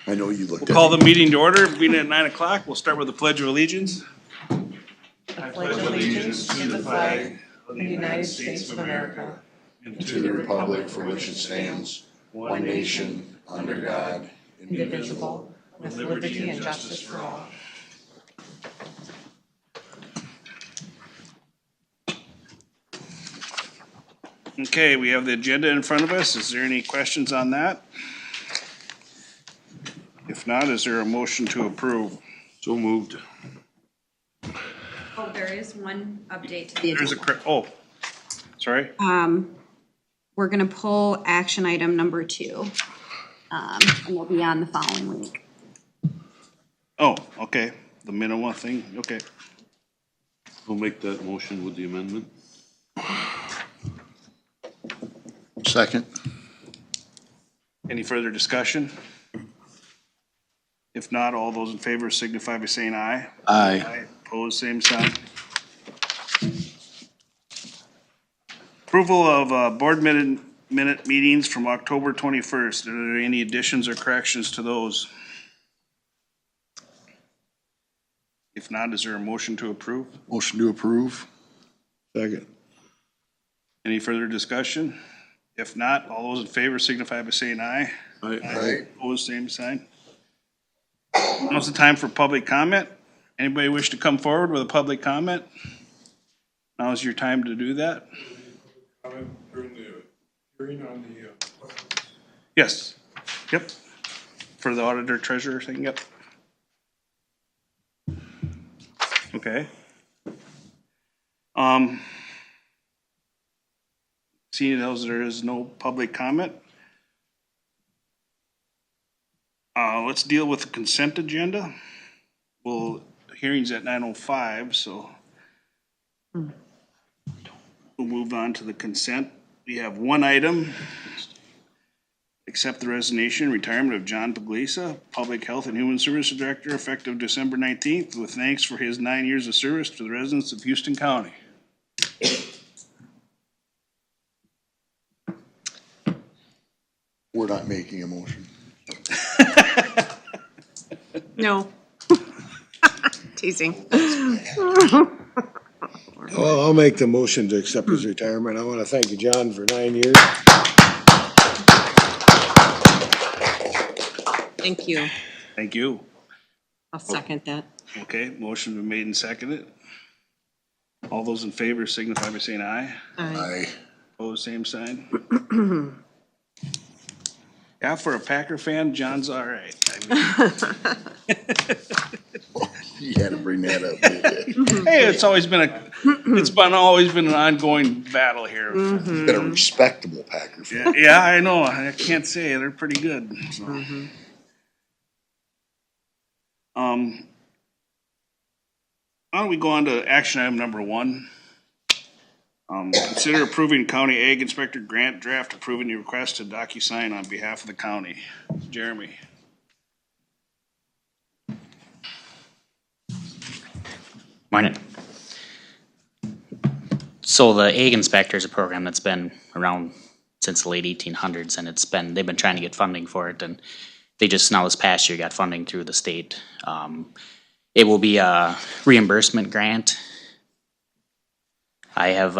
I know you looked We'll call at the me. meeting to order, being at 9 o'clock. We'll start with the Pledge of Allegiance. I pledge allegiance to the flag of the United States of America and to the republic for which it stands, one nation, under God, indivisible, with liberty and justice for all. Okay, we have the agenda in front of us. Is there any questions on that? If not, is there a motion to approve? So moved. Oh, there is one update to the There's a, agenda. Sorry? We're gonna pull action item number 2. And we'll be on the following week. Oh, okay, the minimum thing, okay. I'll make that motion with the amendment. Second. Any further discussion? If not, all those in favor signify by saying aye. Aye. Opposed, same sign. Approval of board minute meetings from October 21st. Are there any additions or corrections to those? If not, is there a motion to approve? Motion to approve. Second. Any further discussion? If not, all those in favor signify by saying aye. Aye. Opposed, same sign. Now's the time for public comment. Anybody wish to come forward with a public comment? Now's your time to do that. Comment during the hearing on the, Yes. Yep. For the auditor treasurer thing, yep. Okay. Seeing as there is no public comment, let's deal with the consent agenda. Well, the hearing's at 9:05, so we'll move on to the consent. We have one item. Accept the resignation, retirement of John Puglisa, Public Health and Human Services Director, effective December 19th, with thanks for his 9 years of service to the residents of Houston County. We're not making a motion. No. Teasing. Well, I'll make the motion to accept his retirement. I want to thank you, John, for 9 years. Thank you. Thank you. I'll second that. Okay, motion been made and seconded. All those in favor signify by saying aye. Aye. Opposed, same sign. Yeah, for a Packer fan, John's all right. I You had to bring that up, didn't you? mean, hey, it's always been always been an ongoing battle here. You've been a respectable Packer fan. Yeah, I know. I can't say they're pretty good. So. Why don't we go on to action item number 1? Consider approving county ag inspector grant draft, approving the request to DocuSign on behalf of the county. Jeremy. Morning. So the Ag Inspector is a program that's been around since the late 1800s, and they've been trying to get funding for it, and they just now this past year got funding through the state. It will be a reimbursement grant. We have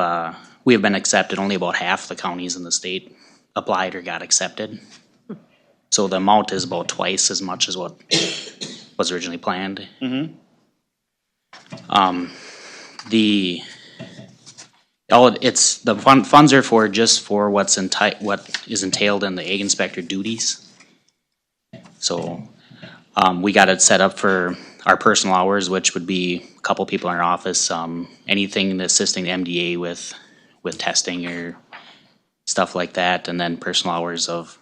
been accepted. Only about half the counties in the state applied or got accepted. So the amount is about twice as much as what was originally planned. The funds are for just for what is entailed in the ag inspector duties. So we got it set up for our personal hours, which would be a couple people in our office, anything assisting the MDA with testing or stuff like that, and then personal hours of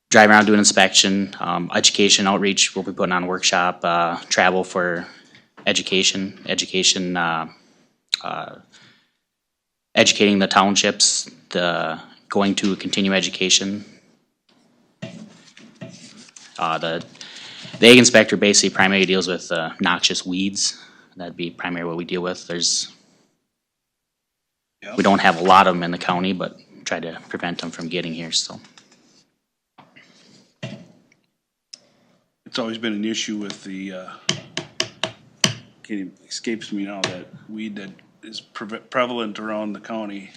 driving around doing inspection, education outreach. We'll be putting on a workshop, travel for educating the townships, going to continue education. The ag inspector basically primarily deals with noxious weeds. That'd be primarily what we deal with. We don't have a lot of them in the county, but try to prevent them from getting here, so. it's always been an issue with the, escapes me now, that weed that is prevalent around the county.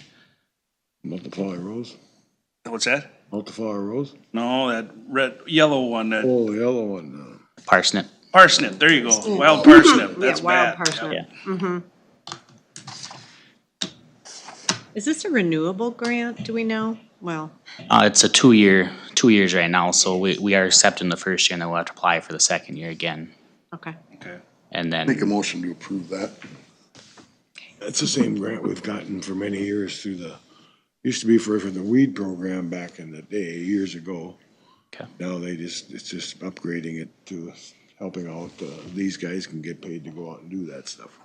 Multiflower rose? What's that? Multiflower rose? No, that yellow one, that Oh, the yellow one, Parsnip. parsnip, there you go, wild parsnip, that's Yeah, wild bad. parsnip. Yeah. Is this a renewable grant, do we know? Well, It's a 2 years right now, so we are accepting the first year and then we'll have to apply for the second year again. okay. Okay. And Make a then, motion to approve that. It's the same grant we've gotten for many years through used to be for the weed program back in the day, years ago. Okay. Now it's just upgrading it to helping out, these guys can get paid to go out and do that stuff.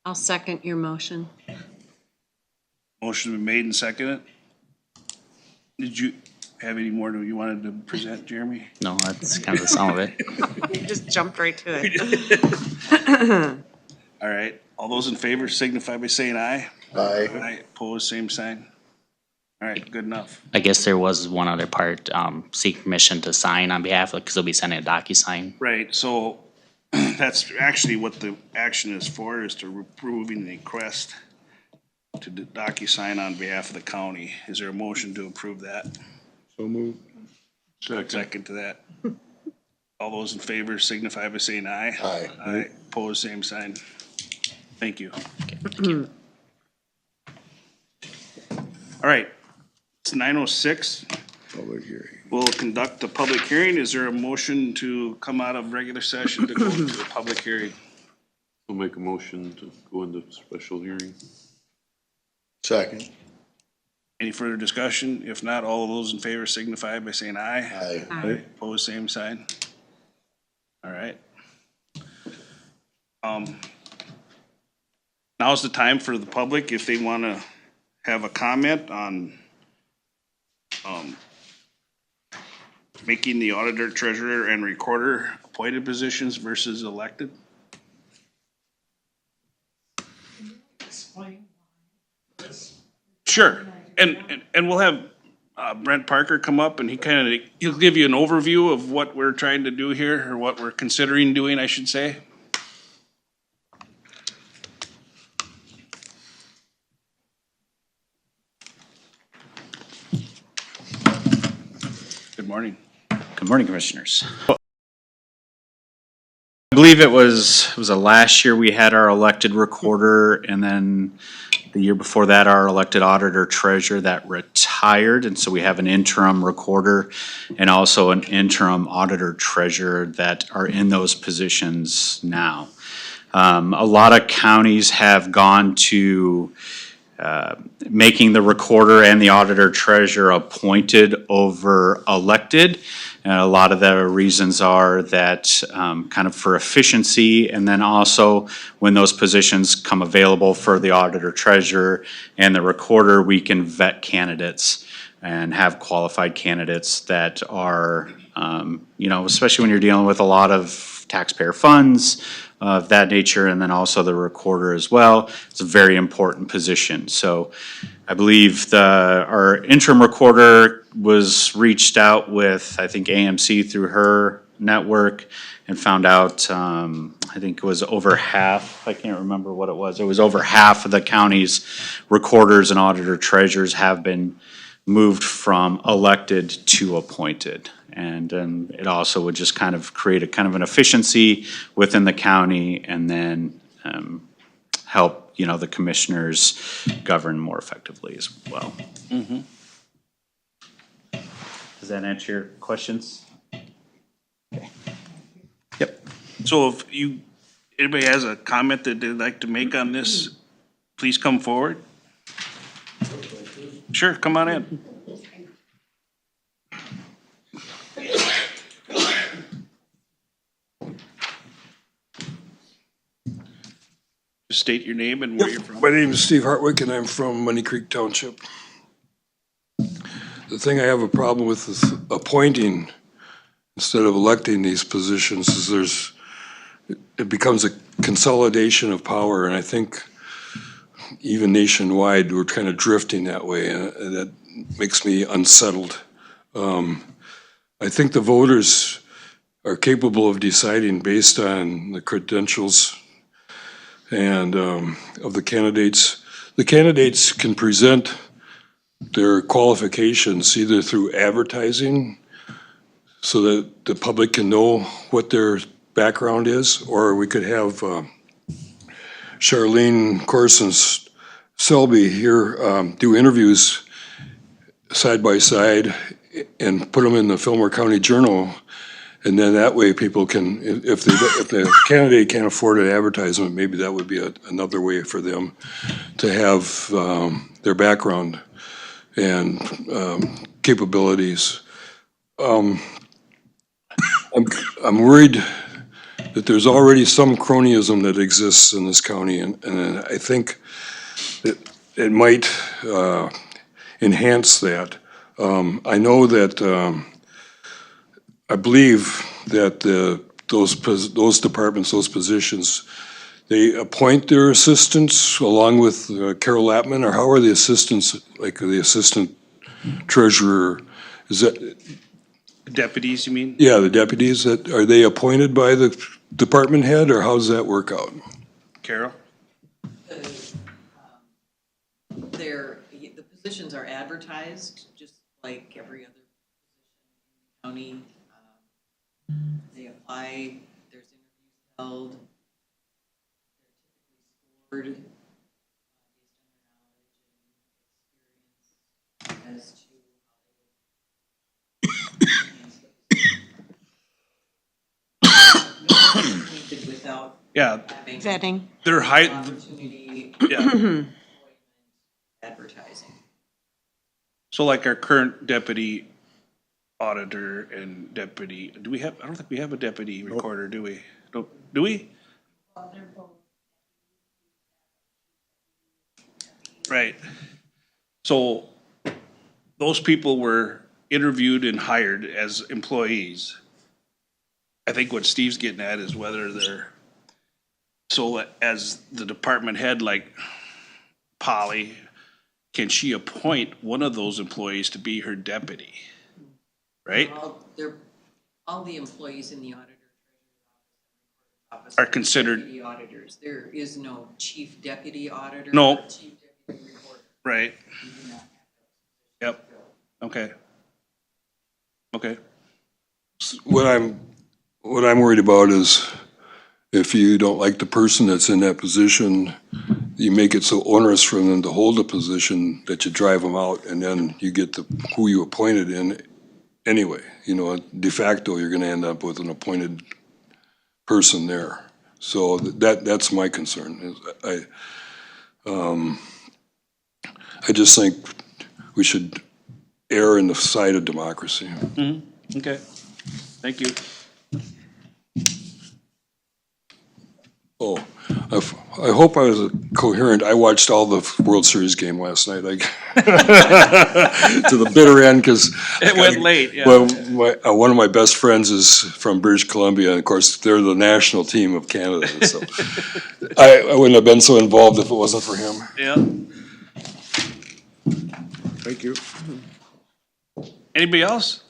I'll second your motion. Motion been made and seconded. Did you have any more that you wanted to present, Jeremy? no, that's kind of the sum of it. You just jumped right to it. All right, all those in favor signify by saying aye. Aye. Aye, opposed, same sign. All right, good enough. I guess there was one other part, seek permission to sign on behalf of, because they'll be sending a DocuSign. Right, so that's actually what the action is for, is to approving the request to DocuSign on behalf of the county. Is there a motion to approve that? So moved. Second to that. All those in favor signify by saying aye. Aye. Aye, opposed, same sign. Thank you. All right, it's 9:06. Public hearing. We'll conduct a public hearing. Is there a motion to come out of regular session to go to the public hearing? I'll make a motion to go into special hearing. Second. Any further discussion? If not, all of those in favor signify by saying aye. Aye. Aye. Opposed, same sign. All right. Now's the time for the public, if they want to have a comment on making the auditor, treasurer, and recorder appointed positions versus elected. Sure, and we'll have Brent Parker come up and he'll give you an overview of what we're trying to do here, or what we're considering doing, I should say. Good morning. Good morning, Commissioners. I believe it was last year we had our elected recorder, and then the year before that, our elected auditor treasurer that retired, and so we have an interim recorder and also an interim auditor treasurer that are in those positions now. A lot of counties have gone to making the recorder and the auditor treasurer appointed over elected. And a lot of the reasons are that kind of for efficiency, and then also when those positions come available for the auditor treasurer and the recorder, we can vet candidates and have qualified candidates that are, especially when you're dealing with a lot of taxpayer funds of that nature, and then also the recorder as well. It's a very important position. So I believe our interim recorder was reached out with, I think, AMC through her network, and found out, I think it was over half, I can't remember what it was over half of the county's recorders and auditor treasurers have been moved from elected to appointed. And it also would just kind of create a kind of an efficiency within the county, and then help, the commissioners govern more effectively as well. Does that answer your questions? Okay. Yep. So if anybody has a comment that they'd like to make on this, please come forward. Sure, come on in. Just state your name and where you're from. My name is Steve Hartwick, and I'm from Money Creek Township. The thing I have a problem with is appointing instead of electing these positions is it becomes a consolidation of power, and I think even nationwide, we're kind of drifting that way, and that makes me unsettled. I think the voters are capable of deciding based on the credentials and of the candidates. The candidates can present their qualifications either through advertising so that the public can know what their background is, or we could have Charlene Corson-Selby here do interviews side by side and put them in the Fillmore County Journal. And then that way people can, if the candidate can't afford an advertisement, maybe that would be another way for them to have their background and capabilities. I'm worried that there's already some cronyism that exists in this county, and I think that it might enhance that. I know that I believe that those departments, those positions, they appoint their assistants along with Carol Lappman, or how are the assistants, like the assistant treasurer? Is that? Deputies, you mean? Yeah, the deputies, are they appointed by the department head, or how does that work out? Carol? The positions are advertised, just like every other position in the county. They apply, there's interviews held, they're typically scored based on their knowledge and experience as to without Yeah, having Vetting. they're high, opportunity yeah. advertising. So like our current deputy auditor and deputy, do we have, I don't think we have a deputy recorder, do we? Do we? Right. So those people were interviewed and hired as employees. I think what Steve's getting at is whether they're, so as the department head, like Polly, can she appoint one of those employees to be her deputy? Right? All the employees in the auditor office Are considered- deputy auditors. There is no chief deputy auditor. No. Or chief deputy recorder. Right. We do not have Yep. Okay. Okay. What I'm worried about is if you don't like the person that's in that position, you make it so onerous for them to hold a position that you drive them out, and then you get who you appointed in anyway. You know, de facto, you're gonna end up with an appointed person there. So that's my concern. I just think we should err in the side of democracy. Okay. Thank you. Oh, I hope I was coherent. I watched all the World Series game last night. To the bitter end, because It went late, yeah. Well, one of my best friends is from British Columbia, and of course, they're the national team of Canada. So I wouldn't have been so involved if it wasn't for him. Yeah. Thank you. Anybody else?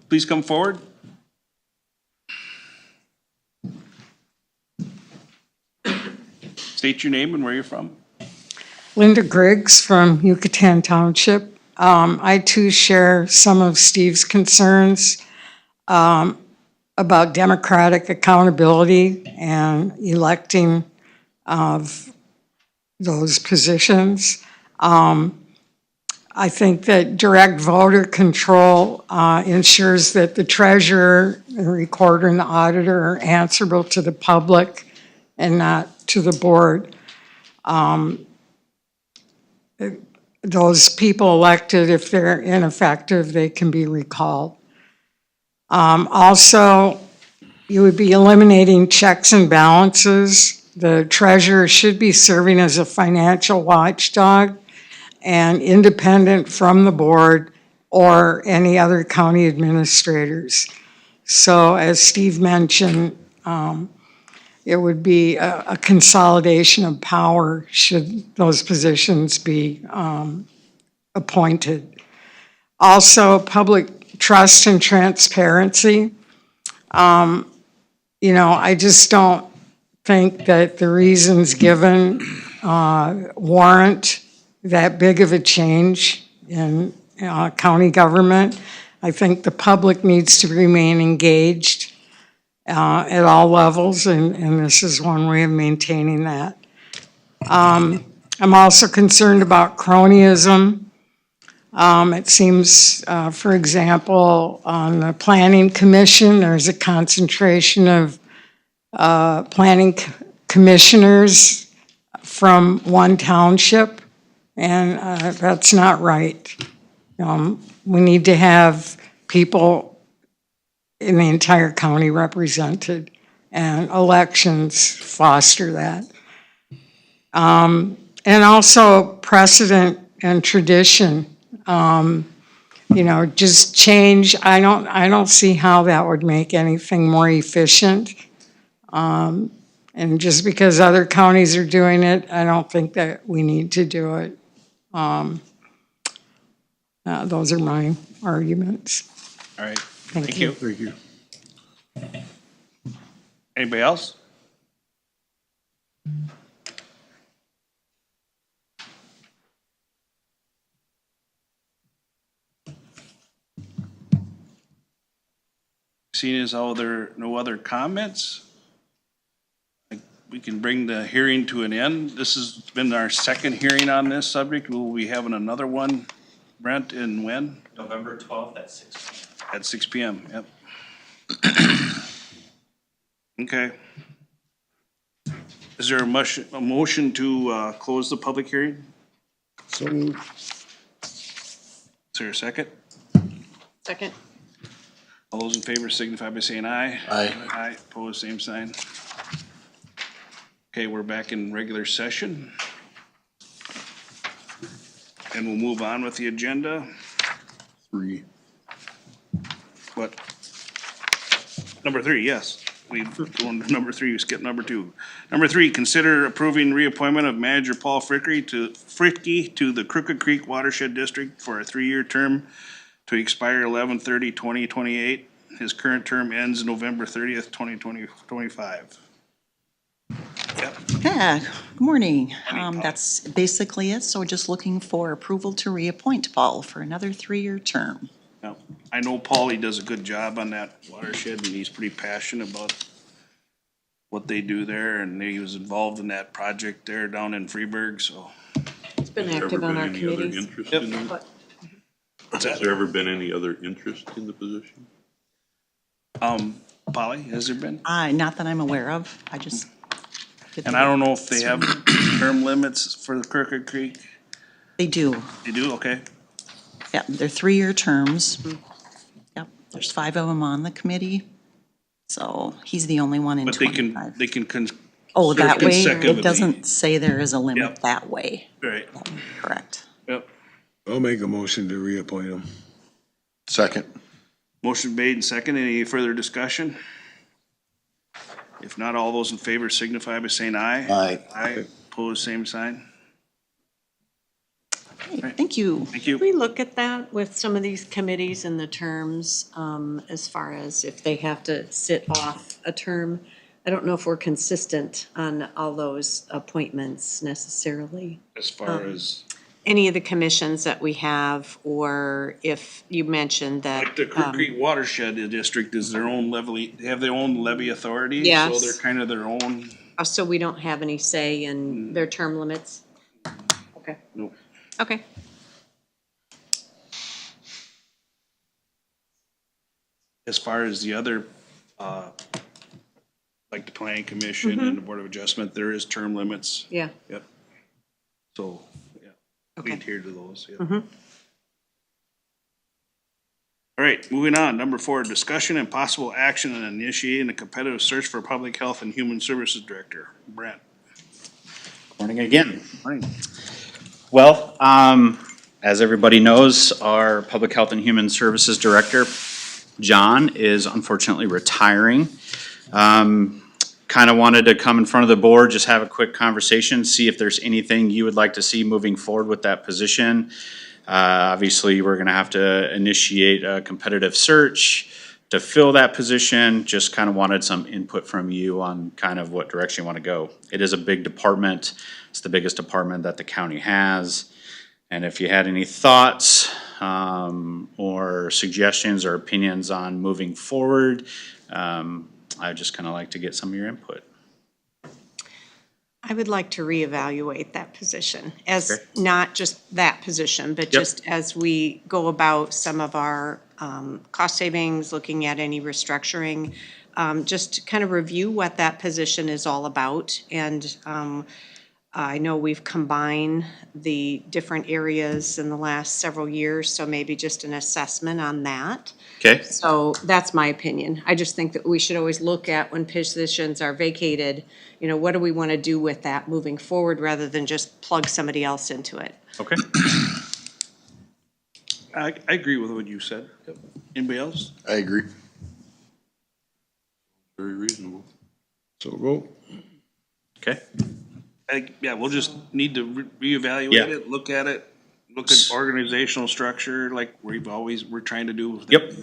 Please come forward. State your name and where you're from. Linda Griggs from Yucatan Township. I too share some of Steve's concerns about democratic accountability and electing of those positions. I think that direct voter control ensures that the treasurer, the recorder, and the auditor are answerable to the public and not to the board. Those people elected, if they're ineffective, they can be recalled. Also, you would be eliminating checks and balances. The treasurer should be serving as a financial watchdog and independent from the board or any other county administrators. So as Steve mentioned, it would be a consolidation of power should those positions be appointed. Also, public trust and transparency. I just don't think that the reasons given warrant that big of a change in county government. I think the public needs to remain engaged at all levels, and this is one way of maintaining that. I'm also concerned about cronyism. It seems, for example, on the planning commission, there's a concentration of planning commissioners from one township, and that's not right. We need to have people in the entire county represented, and elections foster that. And also precedent and tradition. Just change. I don't see how that would make anything more efficient. And just because other counties are doing it, I don't think that we need to do it. Those are my arguments. All right, Thank thank you. Thank you. Anybody else? Seeing as how there are no other comments, we can bring the hearing to an end. This has been our second hearing on this subject. Will we have another one, Brent, and when? November 12th at 6 p.m. At 6 p.m., yep. Okay. Is there a motion to close the public hearing? So moved. Is there a second? Second. All those in favor signify by saying aye. Aye. Aye, opposed, same sign. Okay, we're back in regular session. And we'll move on with the agenda. 3. What? Number 3, yes. We going to number 3, we skipped number 2. Number 3, consider approving reappointment of Manager Paul Fricky to the Crooked Creek Watershed District for a 3-year term to expire 11/30/2028. His current term ends November 30th, 2025. Yep. Yeah, good morning. That's basically it. So just looking for approval to reappoint Paul for another 3-year term. Now, I know Paulie does a good job on that watershed, and he's pretty passionate about what they do there, and he was involved in that project there down in Freeburg, so. It's been Has there active ever on been our any other committees. interest in it? But What's Has that? there ever been any other interest in the position? Polly, has there been? Not that I'm aware of. I just. And I don't know if they have term limits for the Crooked Creek. They do. They do, okay. Yeah, they're 3-year terms. Yep, there's 5 of them on the committee. So he's the only one in But they 25. can, Oh, serve that way? consecutively. It doesn't say there is a limit Yep. that way. right, Correct. yep. I'll make a motion to reappoint him. Second. Motion made and second. Any further discussion? If not, all those in favor signify by saying aye. Aye. Aye, opposed, same sign. Okay, thank you. Thank you. we look at that with some of these committees and the terms, as far as if they have to sit off a term. I don't know if we're consistent on all those appointments necessarily. As far as, Any of the commissions that we have, or if you mentioned that. like the Crooked Creek Watershed District is their own levy, they have their own levy authority. Yes. So they're kind of their own. So we don't have any say in their term limits? Okay. Nope. Okay. As far as the other, like the planning commission and the board of adjustment, there is term limits. Yeah. Yep. So, yeah, we Okay. adhere to those, yeah. All right, moving on. Number 4, discussion and possible action on initiating a competitive search for public health and human services director. Brent. Morning again. Morning. Well, as everybody knows, our Public Health and Human Services Director, John, is unfortunately retiring. Kind of wanted to come in front of the board, just have a quick conversation, see if there's anything you would like to see moving forward with that position. Obviously, we're gonna have to initiate a competitive search to fill that position. Just kind of wanted some input from you on kind of what direction you want to go. It is a big department. It's the biggest department that the county has. And if you had any thoughts, or suggestions or opinions on moving forward, I'd just kind of like to get some of your input. I would like to reevaluate that position as Okay. not just that position, but just as we go about some of our cost savings, looking at any restructuring, just to kind of review what that position is all about. And I know we've combined the different areas in the last several years, so maybe just an assessment on that. Okay? So that's my opinion. I just think that we should always look at when positions are vacated, you know, what do we want to do with that moving forward rather than just plug somebody else into it? Okay. I agree with what you said. Anybody else? I agree. Very reasonable. So go. Okay. Yeah, we'll just need to reevaluate Yeah. it, look at it, look at organizational structure like we're trying to do. with Yep.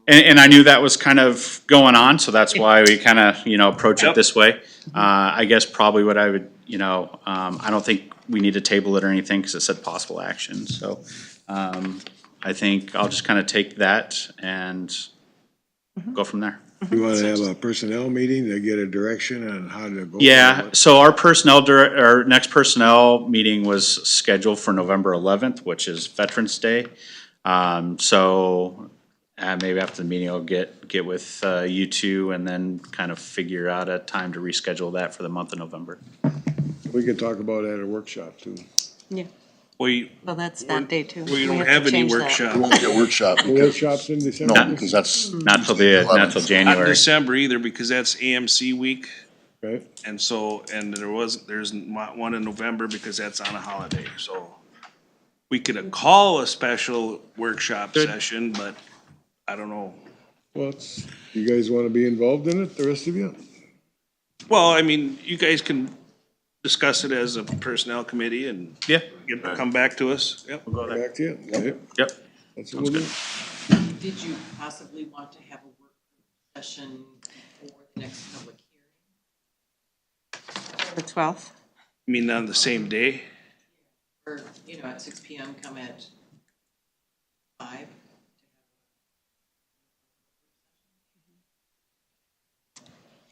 And I knew that was kind of going on, so that's why we kind of, approach it Yep. this way. I guess probably what I would, I don't think we need to table it or anything because it said possible action. So I think I'll just kind of take that and go from there. You wanna have a personnel meeting to get a direction on how to go? Yeah, so our next personnel meeting was scheduled for November 11th, which is Veterans Day. So maybe after the meeting, I'll get with you two and then kind of figure out a time to reschedule that for the month of November. We could talk about it at a workshop too. Yeah. We Well, that's that day too. we don't to have any change that. workshop. We won't get workshop because, Workshops in December? no, because that's, Not till Not in January. December either because that's AMC week. Okay, And so, and there's not one in November because that's on a holiday, so. We could call a special workshop session, but I don't know. well, you guys wanna be involved in it, the rest of you? Well, I mean, you guys can discuss it as a personnel committee and Yeah, come back to us. Yep. Back to you? Okay, yep. that's what we'll do. Did you possibly want to have a work session before the next public hearing? The 12th. I mean, on the same day? Or, at 6 PM, come at 5?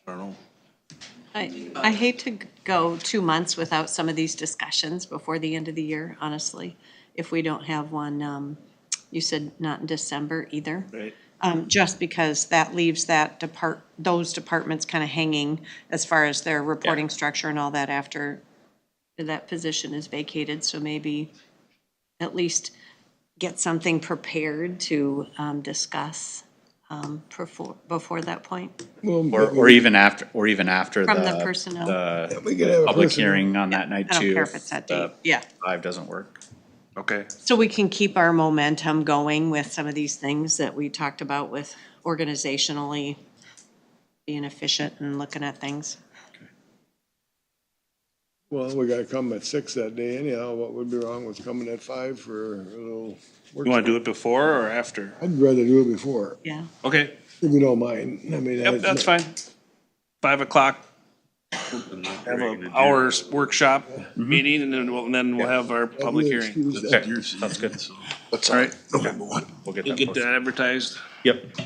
I don't know. I hate to go 2 months without some of these discussions before the end of the year, honestly. If we don't have one, you said not in December either. Right. Just because that leaves those departments kind of hanging as far as their reporting structure and all that after that position is vacated. So maybe at least get something prepared to discuss before that point. Well, Or even after From the personnel. we could have a public personnel- hearing on that night I too. don't care if it's that date, yeah. 5 doesn't work. Okay. So we can keep our momentum going with some of these things that we talked about with organizationally being efficient and looking at things. Well, we gotta come at 6 that day anyhow, what would be wrong with coming at 5 for a little workshop? You wanna do it before or after? I'd rather do it before, Yeah. Okay, if you don't mind, I mean. yep, that's fine. 5 o'clock, have an hour's workshop meeting and then we'll have our public hearing. Excuse that. Okay, sounds good. that's All all right. right. November what? We'll get You'll that get posted. that advertised. Yep,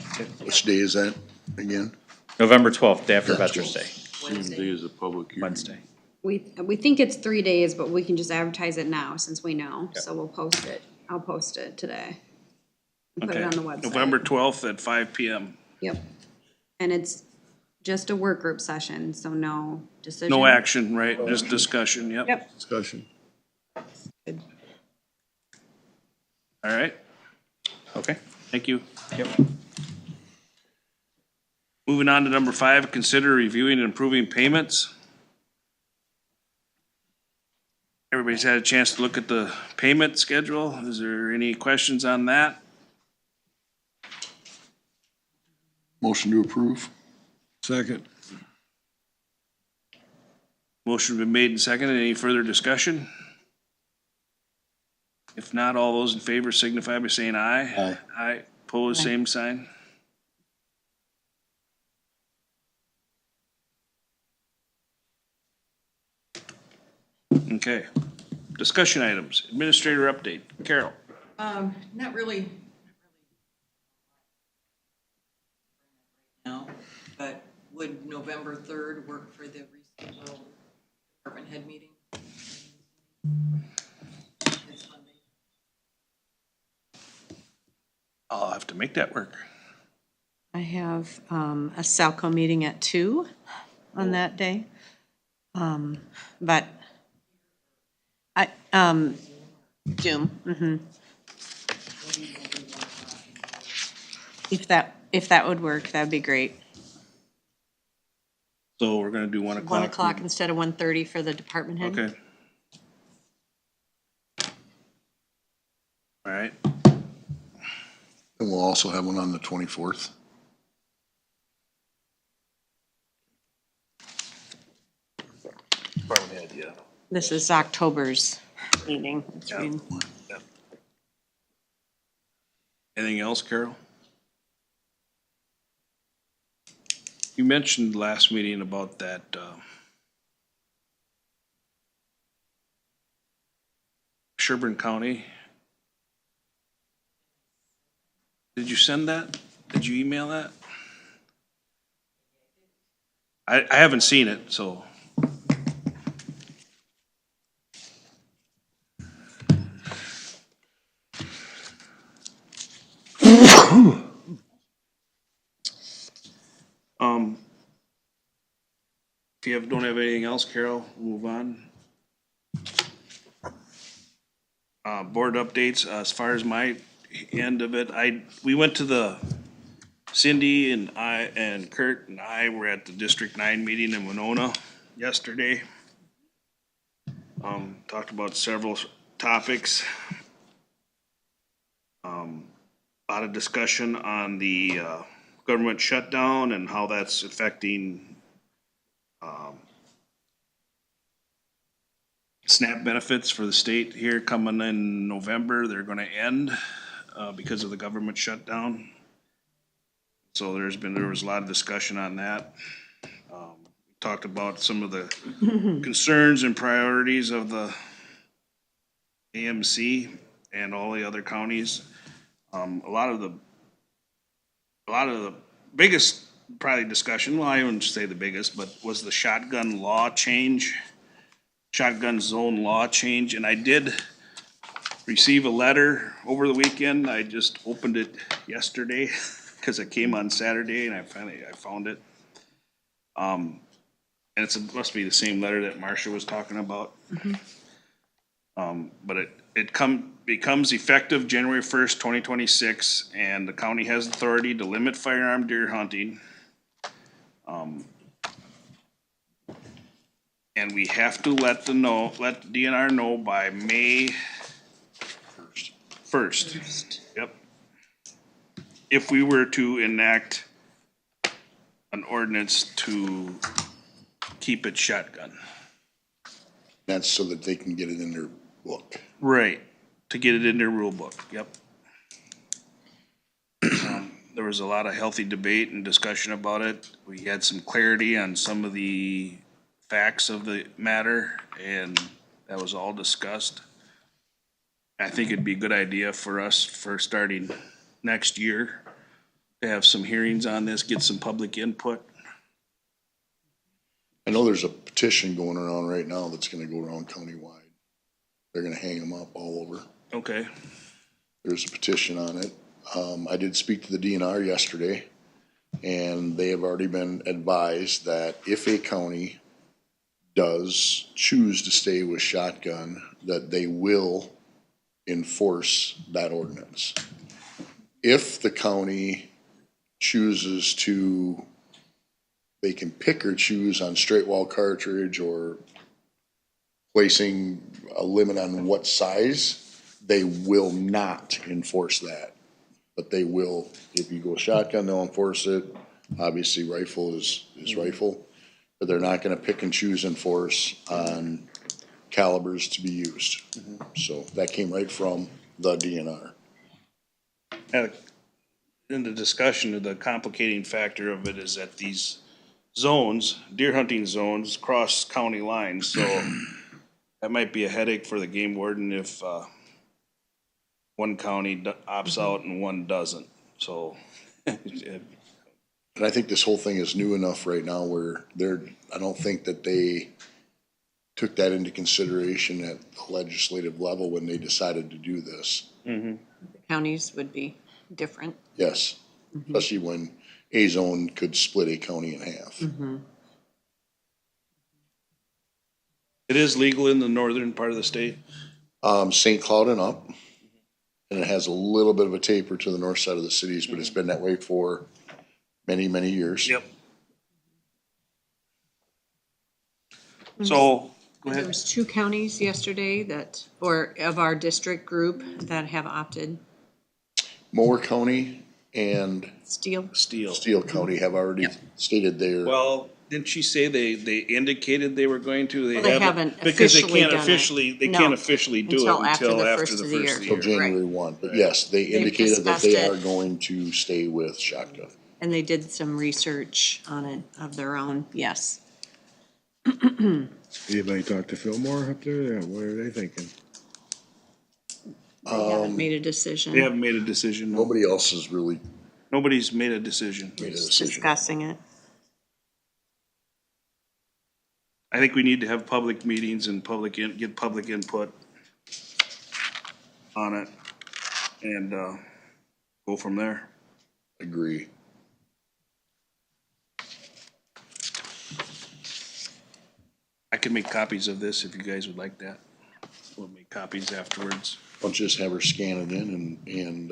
Which day is that again? November 12th, day after That's Veterans Day, Same day as a public hearing. Wednesday. We think it's 3 days, but we can just advertise it now since we know, so we'll post it. I'll post it today. And put it Okay. on the website. November 12th at 5 PM. Yep. And it's just a work group session, so no decision. No action, right? Just discussion, yep. Yep. Discussion. All right, Okay. thank you. Yep. Moving on to number 5, consider reviewing and approving payments. Everybody's had a chance to look at the payment schedule. Is there any questions on that? Motion to approve? Second. Motion been made and seconded. Any further discussion? If not, all those in favor signify by saying aye. Aye. Aye, pose same sign. Okay, discussion items, administrator update, Carol. Not really. Now, but would November 3rd work for the rescheduled department head meeting? It's Monday. I'll have to make that work. I have a Salco meeting at 2 on that day. But I, Zoom, If that would work, that'd be great. So we're gonna do 1 o'clock. 1 o'clock instead of 1:30 for the department head. Okay. All right, And we'll also have one on the 24th. This is October's meeting. It's Yeah. been- anything else, Carol? You mentioned last meeting about that, Sherburne County. Did you send that? Did you email that? I haven't seen it, so. If you don't have anything else, Carol, we'll move on. Board updates, as far as my end of it, we went to Cindy and I and Kurt and I were at the District 9 meeting in Winona yesterday. Talked about several topics. A lot of discussion on the government shutdown and how that's affecting SNAP benefits for the state here coming in November. They're gonna end because of the government shutdown. So there was a lot of discussion on that. Talked about some of the concerns and priorities of the AMC and all the other counties. A lot of the biggest probably discussion, well, I wouldn't say the biggest, but was the shotgun zone law change, and I did receive a letter over the weekend. I just opened it yesterday because it came on Saturday and I found it. And it must be the same letter that Marcia was talking about. But it becomes effective January 1st, 2026, and the county has authority to limit firearm deer hunting. And we have to let the DNR know by May 1st. Yep. If we were to enact an ordinance to keep it shotgun. That's so that they can get it in their book. Right, to get it in their rule book, yep. There was a lot of healthy debate and discussion about it. We had some clarity on some of the facts of the matter, and that was all discussed. I think it'd be a good idea for us for starting next year to have some hearings on this, get some public input. I know there's a petition going around right now that's gonna go around countywide. They're gonna hang them up all over. Okay, There's a petition on it. I did speak to the DNR yesterday, and they have already been advised that if a county does choose to stay with shotgun, that they will enforce that ordinance. If the county chooses to, they can pick or choose on straight wall cartridge or placing a limit on what size, they will not enforce that. But they will, if you go shotgun, they'll enforce it. Obviously, rifle is rifle, but they're not gonna pick and choose enforce on calibers to be used. So that came right from the DNR. In the discussion, the complicating factor of it is that these zones, deer hunting zones, cross county lines, so that might be a headache for the game warden if, one county opts out and one doesn't, so. And I think this whole thing is new enough right now where I don't think that they took that into consideration at the legislative level when they decided to do this. Counties would be different. Yes, especially when a zone could split a county in half. It is legal in the northern part of the state. St. Cloud and up, and it has a little bit of a taper to the north side of the cities, but it's been that way for many, many years. Yep. So, go There ahead. was 2 counties yesterday that, or of our district group that have opted. Mower County and Steel. Steele County have already stated their. Well, didn't she say they indicated they were going to? Well, they haven't Because they officially can't done it. officially, they No, can't officially do it until after until the after first the of the first year. of the Till year. January 1, but yes, they indicated that discussed they it. are going to stay with Shakta. And they did some research on it of their own, yes. Anybody talk to Fillmore up there? Yeah, what are they thinking? They haven't made a decision. They haven't made a decision. No. Nobody else has really Nobody's made a decision. made a Just decision. discussing it. I think we need to have public meetings and get public input on it and, go from there. Agree. I can make copies of this if you guys would like that. We'll make copies afterwards. I'll just have her scan it in and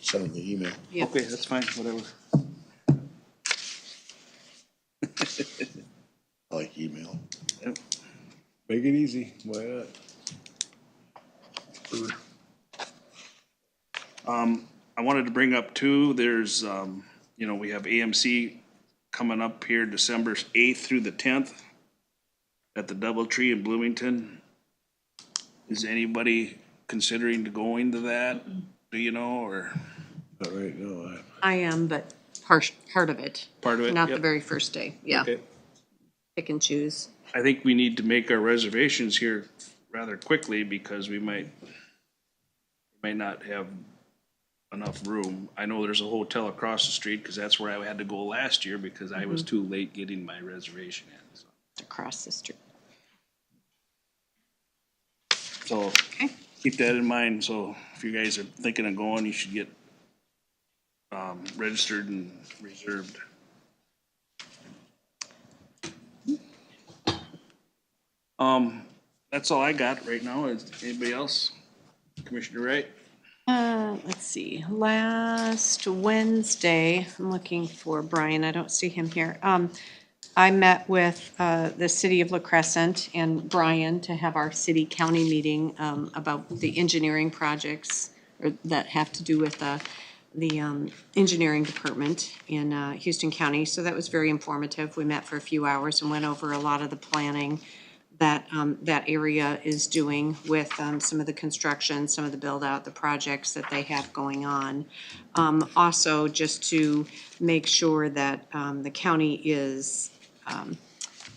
send it the email. Yep. Okay, that's fine, whatever. I like email. Make it easy, why not? I wanted to bring up too, there's, we have AMC coming up here December 8th through the 10th at the Doubletree in Bloomington. Is anybody considering going to that? Do you know, or Not right now. I am, but part of it. part of it? Not the Yep. very first day, yeah. Okay. Pick and choose. I think we need to make our reservations here rather quickly because we might not have enough room. I know there's a hotel across the street because that's where I had to go last year because I was too late getting my reservation in. So. Across the street. So Okay. keep that in mind. So if you guys are thinking of going, you should get registered and reserved. That's all I got right now. Is anybody else? Commissioner Wright? Let's see, last Wednesday, I'm looking for Brian, I don't see him here. I met with, the city of La Crescent and Brian to have our city-county meeting, about the engineering projects or that have to do with, the engineering department in, Houston County. So that was very informative. We met for a few hours and went over a lot of the planning that, that area is doing with, some of the construction, some of the build-out, the projects that they have going on. Also, just to make sure that, the county is,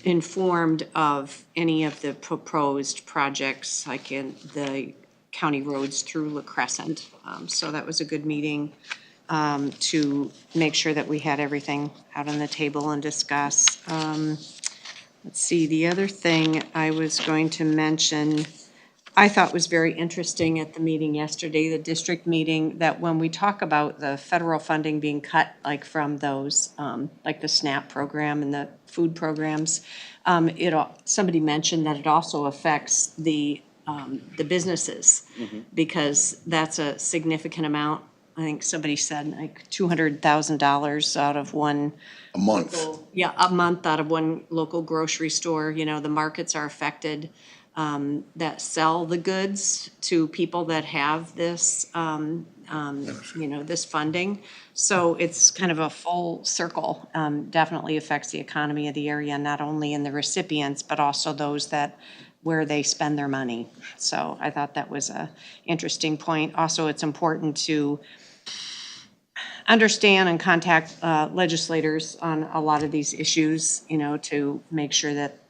informed of any of the proposed projects, like in the county roads through La Crescent. So that was a good meeting, to make sure that we had everything out on the table and discuss. Let's see, the other thing I was going to mention, I thought was very interesting at the meeting yesterday, the district meeting, that when we talk about the federal funding being cut, like from those, like the SNAP program and the food programs, somebody mentioned that it also affects the businesses, because that's a significant amount. I think somebody said like $200,000 out of one. A month. Yeah, a month out of one local grocery store. You know, the markets are affected, that sell the goods to people that have this, this funding. So it's kind of a full circle. Definitely affects the economy of the area, not only in the recipients, but also those that where they spend their money. So I thought that was a interesting point. Also, it's important to understand and contact legislators on a lot of these issues, you know, to make sure that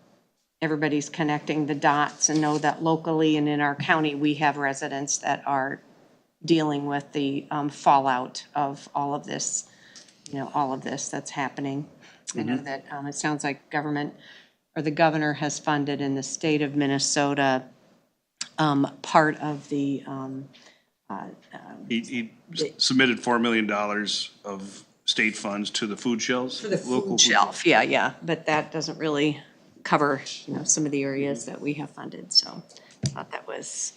everybody's connecting the dots and know that locally and in our county, we have residents that are dealing with the fallout of all of this, you know, all of this that's happening. I know that it sounds like government, or the governor has funded in the state of Minnesota, part of the, He submitted $4 million of state funds to the food shelves. for the food shelf, yeah, but that doesn't really cover, you know, some of the areas that we have funded, so I thought that was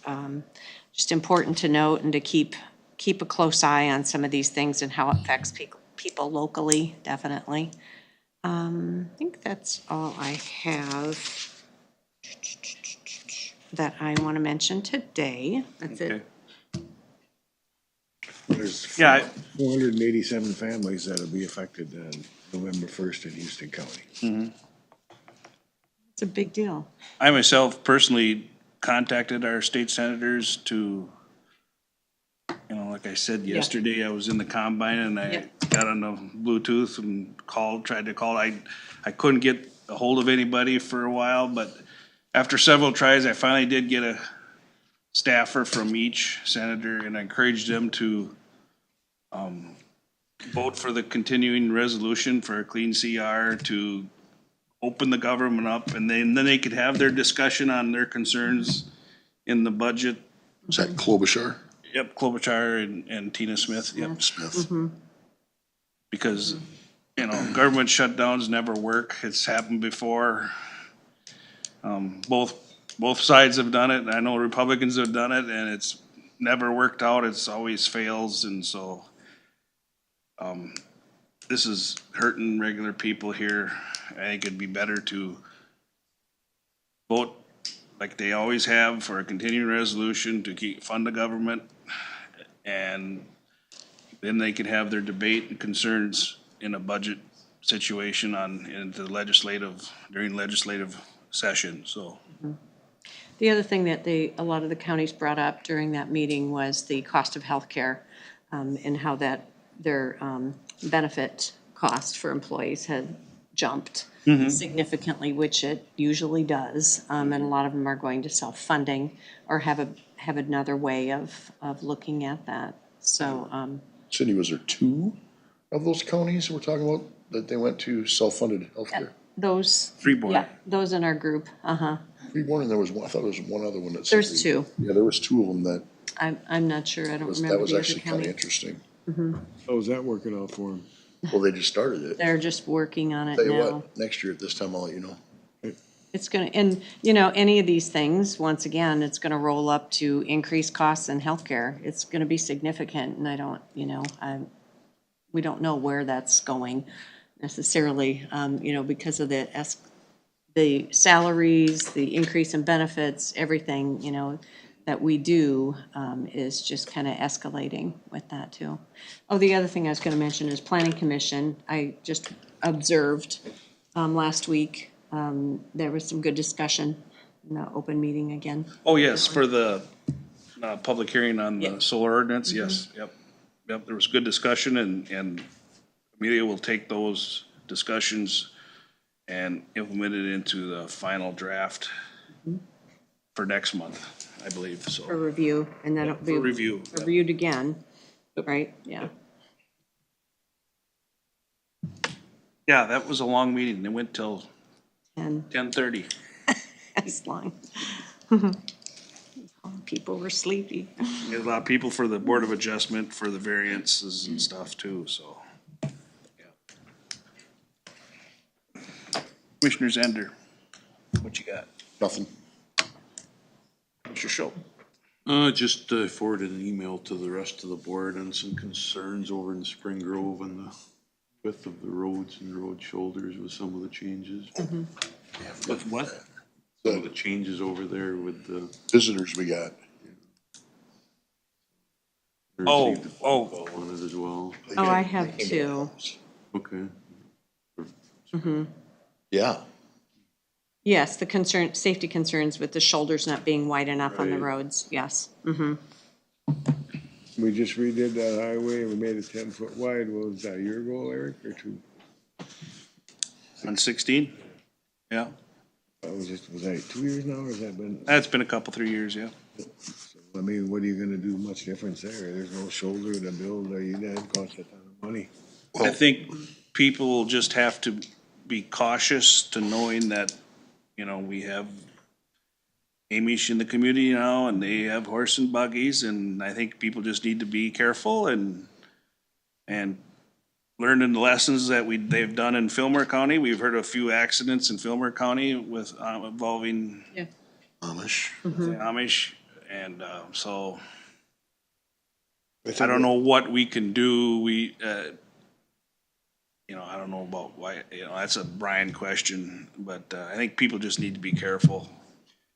just important to note and to keep a close eye on some of these things and how it affects people locally, definitely. I think that's all I have that I want to mention today. That's it. Okay. There's Yeah, 487 families that'll be affected on November 1st in Houston County. It's a big deal. I myself personally contacted our state senators to, you know, like I said yesterday, I was in the combine and I got on the Bluetooth and tried to call. I couldn't get a hold of anybody for a while, but after several tries, I finally did get a staffer from each senator, and I encouraged them to vote for the continuing resolution for a clean CR to open the government up, and then they could have their discussion on their concerns in the budget. Is that Klobuchar? Yep, Klobuchar and Tina Smith, yep. Smith. Because, you know, government shutdowns never work. It's happened before. Both sides have done it. I know Republicans have done it, and it's never worked out. It's always fails, and so this is hurting regular people here. I think it'd be better to vote like they always have for a continuing resolution to fund the government, and then they could have their debate and concerns in a budget situation during legislative session, so. The other thing that a lot of the counties brought up during that meeting was the cost of healthcare, and how that their benefit cost for employees had jumped significantly, which it usually does. And a lot of them are going to self-funding or have another way of looking at that. So, Cindy, was there 2 of those counties we're talking about that they went to self-funded healthcare? those. Freeborn. Yeah, those in our group, Freeborn, and there was one, I thought there was one other one that. There's 2. Yeah, there was 2 of them that I'm not sure, I don't that remember was the other actually kind of county. interesting. How's that working out for them? Well, they just started it. They're just working on it Tell you now. what, next year at this time, I'll let you know. It's gonna, and, you know, any of these things, once again, it's gonna roll up to increased costs in healthcare. It's gonna be significant, and I don't, you know, we don't know where that's going necessarily, you know, because of the salaries, the increase in benefits, everything, you know, that we do, is just kind of escalating with that too. Oh, the other thing I was gonna mention is planning commission. I just observed, last week, there was some good discussion in the open meeting again. Oh, yes, for the public hearing on the solar ordinance, yes, yep. Yep, there was good discussion, and Amelia will take those discussions and implement it into the final draft for next month, I believe, For so. review, and then it'll be. For review, yep. Reviewed again, right, yeah. Yeah, that was a long meeting. It went till And 10:30. it's long. People were sleepy. There's a lot of people for the Board of Adjustment for the variances and stuff too, so. Yeah. Commissioner Zender, what you got? Nothing. Mr. Schultz? Just forwarded an email to the rest of the board on some concerns over in Spring Grove and the width of the roads and road shoulders with some of the changes. With what? Some of the changes over there with the. Visitors we got. received a phone call on it as well. Oh, I have 2. Okay. Yeah. Yes, the concern, safety concerns with the shoulders not being wide enough on the roads, yes. We just redid that highway, and we made it 10 foot wide. What was that, a year ago, Eric, or two? On 16? Yeah, Was that 2 years now, or has that been? that's been a couple, 3 years, yeah. I mean, what are you gonna do much difference there? There's no shoulder to build, or that costs a ton of money. I think people will just have to be cautious to knowing that, you know, we have Amish in the community now and they have horse and buggies, and I think people just need to be careful and learning the lessons that they've done in Fillmore County. We've heard of a few accidents in Fillmore County with, involving Amish. the Amish, and, so I don't know what we can do. You know, I don't know about why, you know, that's a Brian question, but I think people just need to be careful.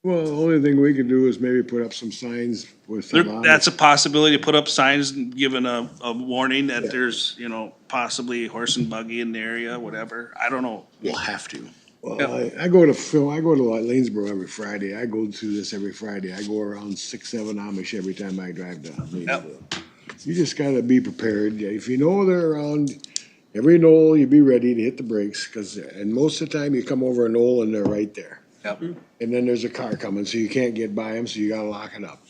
Well, the only thing we could do is maybe put up some signs with some. That's a possibility, to put up signs and giving a warning that there's, you know, possibly horse and buggy in the area, whatever. I don't know. We'll have to. Well, I go to Lanesboro every Friday. I go through this every Friday. I go around 6, 7 Amish every time I drive to Lanesboro. You just gotta be prepared. If you know they're around, every knoll, you be ready to hit the brakes, and most of the time you come over a knoll and they're right there. Yep. And then there's a car coming, so you can't get by them, so you gotta lock it up.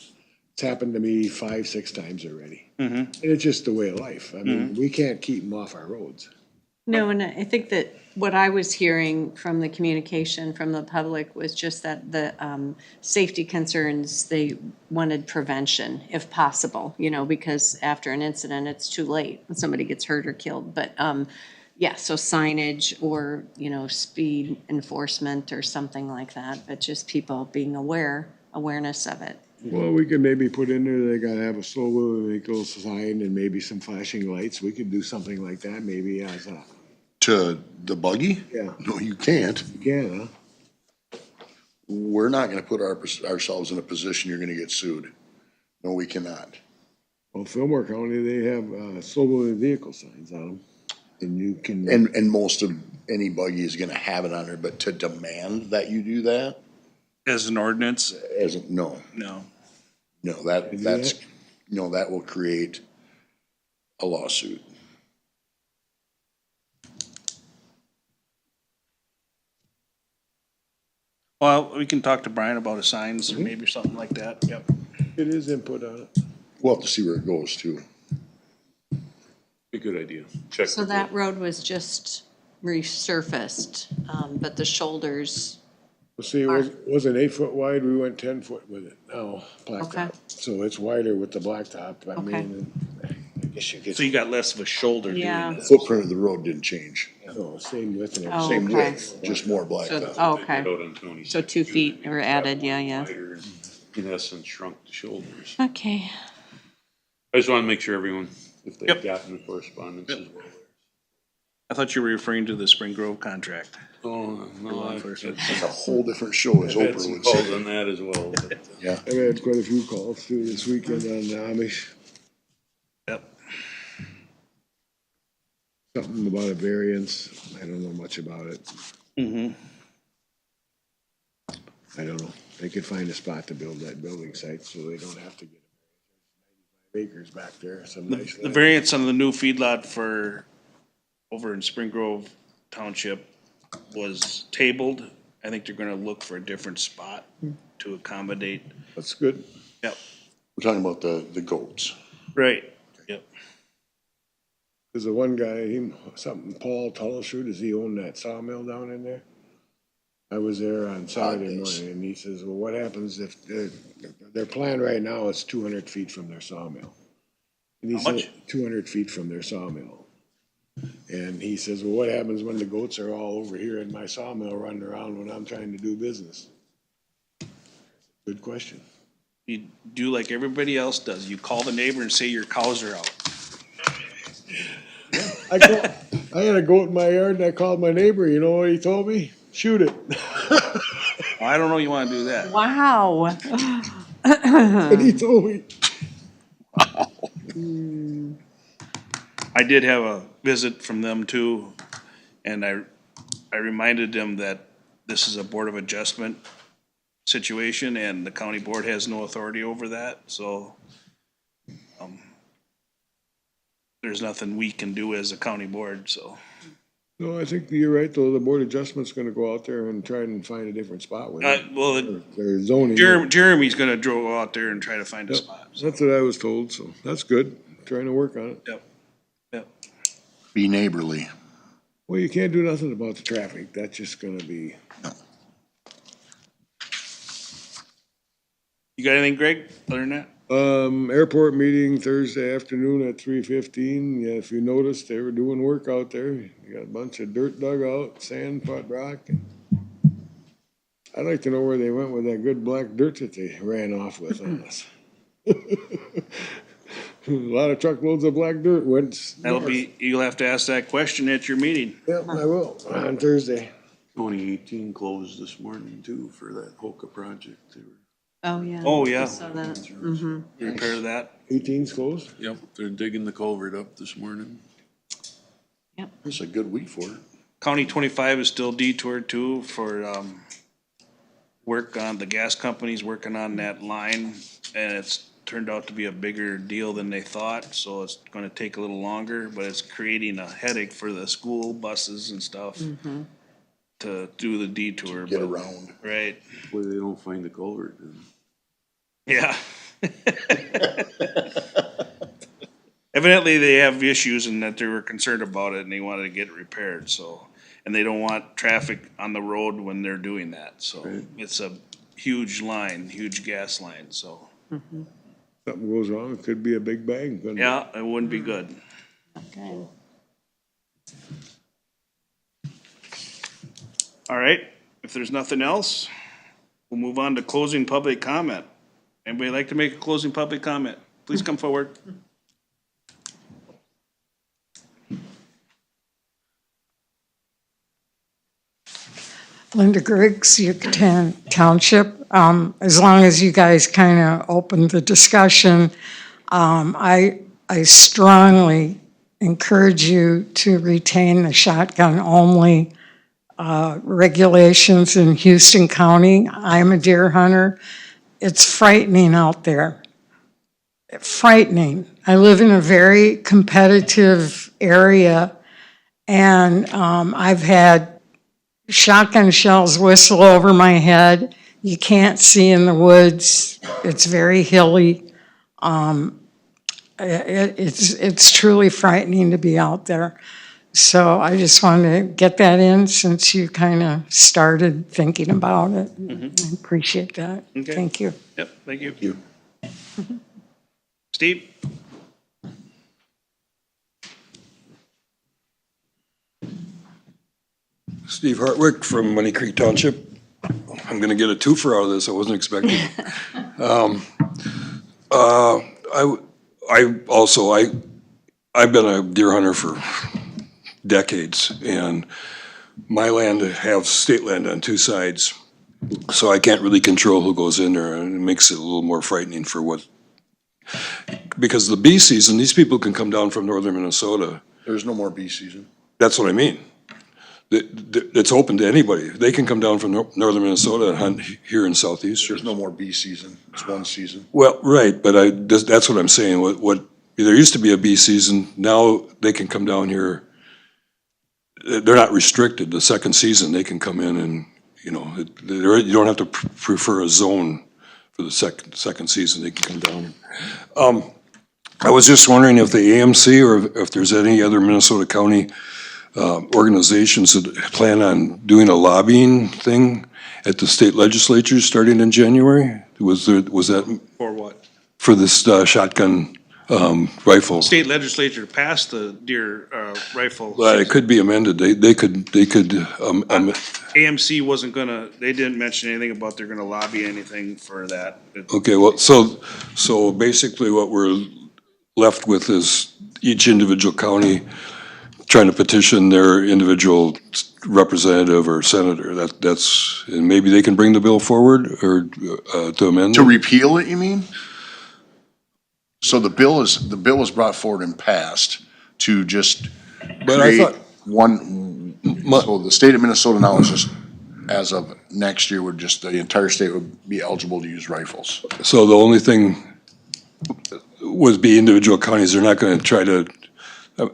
It's happened to me 5, 6 times already. And it's just the way of life. I mean, we can't keep them off our roads. No, and I think that what I was hearing from the communication from the public was just that the safety concerns, they wanted prevention if possible, you know, because after an incident, it's too late when somebody gets hurt or killed. But yeah, so signage or, you know, speed enforcement or something like that, but just people being awareness of it. Well, we could maybe put in there, they gotta have a slow moving vehicle sign and maybe some flashing lights. We could do something like that, maybe as a, To the buggy? yeah, No, you can't. you can, huh? We're not gonna put ourselves in a position you're gonna get sued. No, we cannot. Well, Fillmore County, they have slow moving vehicle signs on them. And you can. And most of any buggy is gonna have it on there, but to demand that you do that, As an ordinance, no, no. that will create a lawsuit. Well, we can talk to Brian about his signs, or maybe something like that, yep. It is input on it. We'll have to see where it goes too. Be a good idea. Check. So that road was just resurfaced, but the shoulders, Well, see, it wasn't 8 foot wide, we went 10 foot with it now, Okay. blacktop. So it's wider with the blacktop, I Okay. mean, I guess you get. So you got less of a shoulder doing Yeah. this. Footprint of the road didn't change. No, same width and Oh, everything. Same okay. width, just more blacktop. oh, okay. Out on 26 So 2 too, feet were added, yeah, yeah. wider and in essence shrunk the shoulders. Okay. I just wanna make sure everyone, if they've Yep. gotten the correspondence as well. I thought you were referring to the Spring Grove contract. Oh, no, I've It's a whole different show, as had Oprah some would calls say. on that as well. but- Yeah. I've had quite a few calls through this weekend on the Amish, Yep. something about a variance, I don't know much about it. Mm-hmm. I don't know, they could find a spot to build that building site, so they don't have to get 95 acres back there, some nice The land. variance on the new feedlot for, over in Spring Grove Township was tabled. I think they're gonna look for a different spot to accommodate. That's good. Yep. We're talking about the goats. Right. Yep. There's the one guy, Paul Tulleshoot, does he own that sawmill down in there? I was there on Saturday Yes. morning, and he says, well, what happens if, their plan right now is 200 feet from their sawmill. And he How said, much? 200 feet from their sawmill. And he says, well, what happens when the goats are all over here in my sawmill running around when I'm trying to do business? Good question. You do like everybody else does. You call the neighbor and say your cows are out. I had a goat in my yard and I called my neighbor, you know what he told me? Shoot it. I don't know you wanna do that. Wow. And he told me, I did have a visit from them too, and I reminded them that this is a Board of Adjustment situation and the county board has no authority over that, so there's nothing we can do as a county board, so. No, I think you're right, though. The Board of Adjustment's gonna go out there and try and find a different spot with it. Well, Their zoning. Jeremy's gonna go out there and try to find a spot. That's what I was told, so that's good. Trying to work on it. Yep, yep. Be neighborly. Well, you can't do nothing about the traffic. That's just gonna be, You got anything, Greg, other than that? airport meeting Thursday afternoon at 3:15. Yeah, if you noticed, they were doing work out there. You got a bunch of dirt dug out, sand, put rock. I'd like to know where they went with that good black dirt that they ran off with on us. A lot of truckloads of black dirt went. That'll be, you'll have to ask that question at your meeting. Yep, I will, on Thursday. 2018 closed this morning too for that Hoka project. They were- Oh, yeah. Oh, yeah. I saw that. Mhm. Repair that. 18's closed? Yep, they're digging the culvert up this morning. It's a good week for it. County 25 is still detoured too for, work on, the gas company's working on that line. And it's turned out to be a bigger deal than they thought, so it's gonna take a little longer, but it's creating a headache for the school buses and stuff to do the detour. Get but- around. Right, Hopefully they don't find the culvert then. yeah. Evidently, they have issues and that they were concerned about it and they wanted to get it repaired, so. And they don't want traffic on the road when they're doing that, so. Right. It's a huge line, huge gas line, so. Something goes wrong, it could be a big bang. couldn't it? Yeah, it wouldn't be good. Okay. All right, if there's nothing else, we'll move on to closing public comment. Anybody like to make a closing public comment? Please come forward. Linda Griggs, Yucatan Township. As long as you guys kind of open the discussion, I strongly encourage you to retain the shotgun-only regulations in Houston County. I'm a deer hunter. It's frightening out there. Frightening. I live in a very competitive area, and I've had shotgun shells whistle over my head. You can't see in the woods. It's very hilly. It's truly frightening to be out there. So I just wanted to get that in since you kind of started thinking about it. I appreciate that. Okay. Thank you. Yep, thank you. Steve? Steve Hartwick from Money Creek Township. I'm gonna get a twofer out of this, I wasn't expecting. I've been a deer hunter for decades, and my land have state land on two sides, so I can't really control who goes in there, and it makes it a little more frightening for what, because the bee season, these people can come down from northern Minnesota. There's no more bee season. That's what I mean. It's open to anybody. They can come down from northern Minnesota and hunt here in southeast. There's no more bee season. It's one season. Well, right, but that's what I'm saying. What there used to be a bee season, now they can come down here. They're not restricted. The second season, they can come in and, you don't have to prefer a zone for the second season. They can come down. I was just wondering if the AMC or if there's any other Minnesota County organizations that plan on doing a lobbying thing at the state legislature starting in January? Was that For what? for this shotgun rifle? State legislature passed the deer rifle. Well, it could be amended. They could. AMC wasn't gonna, they didn't mention anything about they're gonna lobby anything for that. Okay, well, so basically what we're left with is each individual county trying to petition their individual representative or senator. That's, and maybe they can bring the bill forward or to amend To it? repeal it, you mean? So the bill was brought forward and passed to just But I create thought- one, so the state of Minnesota now is just as of next year, would just, the entire state would be eligible to use rifles. So the only thing would be individual counties, they're not gonna try to,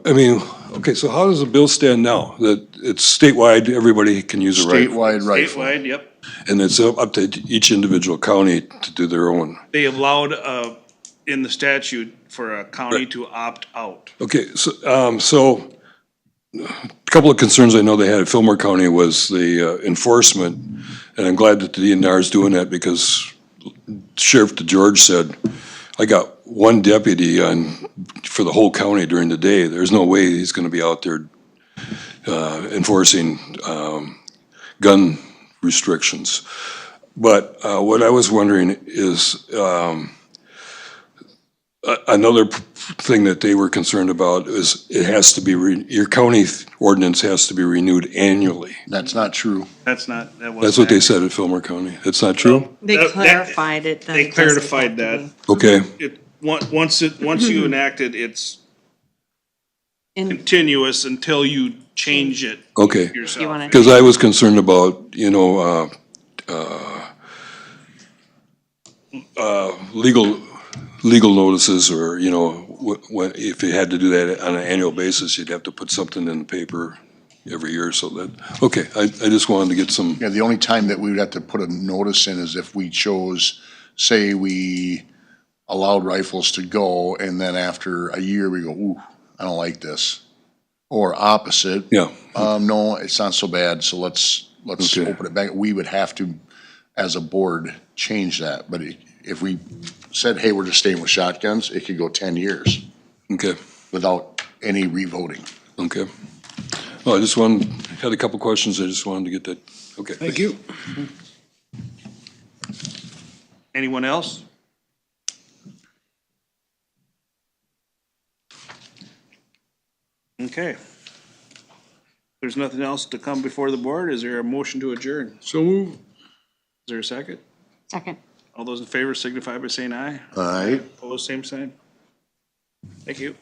I mean, okay, so how does the bill stand now? That it's statewide, everybody can use a rifle? Statewide rifle. Statewide, yep. And it's up to each individual county to do their own? They allowed, in the statute for a county to opt out. Okay, so a couple of concerns I know they had at Fillmore County was the enforcement, and I'm glad that the DNR is doing that because Sheriff DeGeorge said, I got one deputy for the whole county during the day. There's no way he's gonna be out there enforcing gun restrictions. But what I was wondering is, another thing that they were concerned about is it has to be, your county ordinance has to be renewed annually. That's not true. That's not, that wasn't. That's what they accurate. said at Fillmore County. That's not true? They That- clarified it. that They it doesn't clarified have to that. Okay, It, once you enact it, it's be in- continuous until you change it okay. yourself. You wanna- Because I was concerned about, legal notices or, when, if you had to do that on an annual basis, you'd have to put something in the paper every year, so that, okay, I just wanted to get some, Yeah, the only time that we would have to put a notice in is if we chose, say we allowed rifles to go and then after a year we go, ooh, I don't like this. Or opposite, yeah, no, it's not so bad, so let's Okay. open it back. We would have to, as a board, change that. But if we said, hey, we're just staying with shotguns, it could go 10 years okay, without any revoting. okay. Well, had a couple questions, I just wanted to get that, okay. Thank you. Anyone else? Okay. There's nothing else to come before the board. Is there a motion to adjourn? Is So move. there a second? Second. All those in favor signify by saying aye. All right? Opposed, same sign. Thank you.